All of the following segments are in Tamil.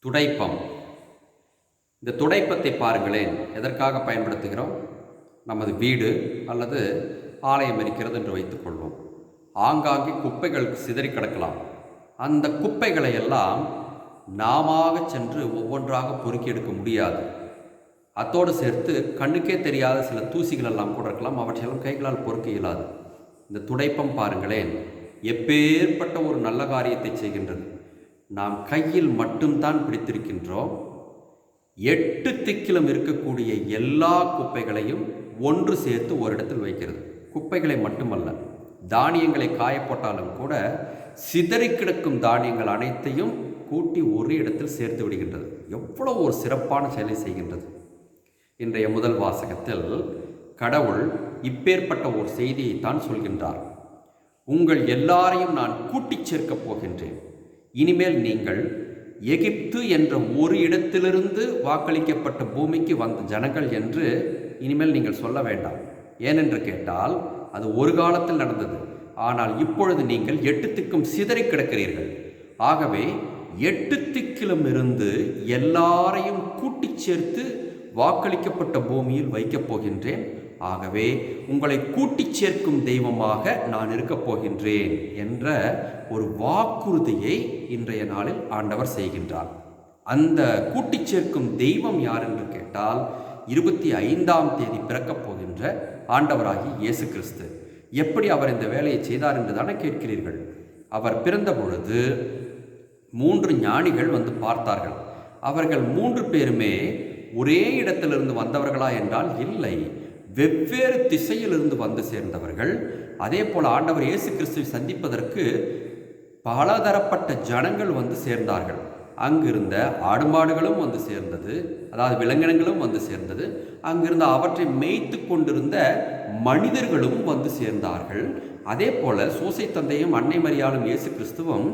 துடைப்பம். இந்த துடைப்பத்தை பாருங்களேன், எதற்காக பயன்படுத்துகிறோம்? நமது வீடு அல்லது ஆலயம் இருக்கிறது என்று வைத்துக்கொள்வோம். ஆங்காங்கே குப்பைகள் சிதறி கிடக்கலாம். அந்த குப்பைகளை எல்லாம் நாமாக சென்று ஒவ்வொன்றாக பொறுக்கி எடுக்க முடியாது. அத்தோடு சேர்த்து கண்ணுக்கே தெரியாத சில தூசிகள் எல்லாம் கூட இருக்கலாம். அவற்றையெல்லாம் கைகளால் பொறுக்க இயலாது. இந்த துடைப்பம் பாருங்களேன், எப்பேற்பட்ட ஒரு நல்ல காரியத்தை செய்கின்றது. நாம் கையில் மட்டும்தான் பிடித்திருக்கின்றோம். 8 திக்கிலும் இருக்கக்கூடிய எல்லா குப்பைகளையும் ஒன்று சேர்த்து ஒரு இடத்தில் வைக்கிறது. குப்பைகளை மட்டுமல்ல, தானியங்களை காயப்போட்டாலும் கூட சிதறி கிடக்கும் தானியங்கள் அனைத்தையும் கூட்டி ஒரு இடத்தில் சேர்த்து விடுகின்றது. எவ்வளவு ஒரு சிறப்பான செயலை செய்கின்றது. இன்றைய முதல் வாசகத்தில் கடவுள் இப்பேற்பட்ட ஒரு செய்தியைத்தான் சொல்கின்றார். உங்கள் எல்லாரையும் நான் கூட்டிச் சேர்க்கப் போகின்றேன். இனிமேல் நீங்கள் எகிப்து என்ற ஒரு இடத்திலிருந்து வாக்களிக்கப்பட்ட பூமிக்கு வந்த ஜனங்கள் என்று இனிமேல் நீங்கள் சொல்ல வேண்டாம். ஏனென்று கேட்டால் அது ஒரு காலத்தில் நடந்தது. ஆனால் இப்பொழுது நீங்கள் 8 திக்கும் சிதறி கிடக்கிறீர்கள். ஆகவே 8 திக்கிலும் இருந்து எல்லாரையும் கூட்டிச் சேர்த்து வாக்களிக்கப்பட்ட பூமியில் வைக்கப் போகின்றேன். ஆகவே உங்களை கூட்டிச் சேர்க்கும் தெய்வமாக நான் இருக்கப் போகின்றேன் என்ற ஒரு வாக்குறுதியை இன்றைய நாளில் ஆண்டவர் செய்கின்றார். அந்த கூட்டிச் சேர்க்கும் தெய்வம் யார் என்று கேட்டால் 25ஆம் தேதி பிறக்கப் போகின்ற ஆண்டவராகி இயேசு கிறிஸ்து. எப்படி அவர் இந்த வேலையை செய்தார் என்று தானே கேட்கிறீர்கள். அவர் பிறந்த பொழுது 3 ஞானிகள் வந்து பார்த்தார்கள். அவர்கள் 3 பேருமே ஒரே இடத்திலிருந்து வந்தவர்களா என்றால் இல்லை, வெவ்வேறு திசையிலிருந்து வந்து சேர்ந்தவர்கள். அதே போல் ஆண்டவர் இயேசு கிறிஸ்துவை சந்திப்பதற்கு பலதரப்பட்ட ஜனங்கள் வந்து சேர்ந்தார்கள். அங்கிருந்த ஆடு மாடுகளும் வந்து சேர்ந்தது, அதாவது விலங்கினங்களும் வந்து சேர்ந்தது. அங்கிருந்த அவற்றை மேய்த்து கொண்டிருந்த மனிதர்களும் வந்து சேர்ந்தார்கள். அதே போல சூசை தந்தையும் அன்னை மரியாளும் இயேசு கிறிஸ்துவும்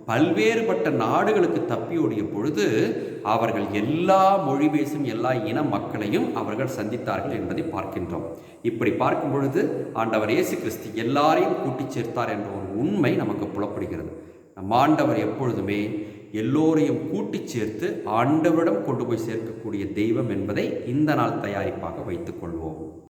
பல்வேறுபட்ட நாடுகளுக்கு தப்பியோடிய பொழுது அவர்கள் எல்லா மொழி பேசும் எல்லா இன மக்களையும் அவர்கள் சந்தித்தார்கள் என்பதை பார்க்கின்றோம். இப்படி பார்க்கும் பொழுது ஆண்டவர் இயேசு கிறிஸ்து எல்லாரையும் கூட்டிச் சேர்த்தார் என்ற ஒரு உண்மை நமக்கு புலப்படுகிறது. நம் ஆண்டவர் எப்பொழுதுமே எல்லோரையும் கூட்டிச் சேர்த்து ஆண்டவரிடம் கொண்டு போய் சேர்க்கக்கூடிய தெய்வம் என்பதை இந்த நாள் தயாரிப்பாக வைத்துக் கொள்வோம்.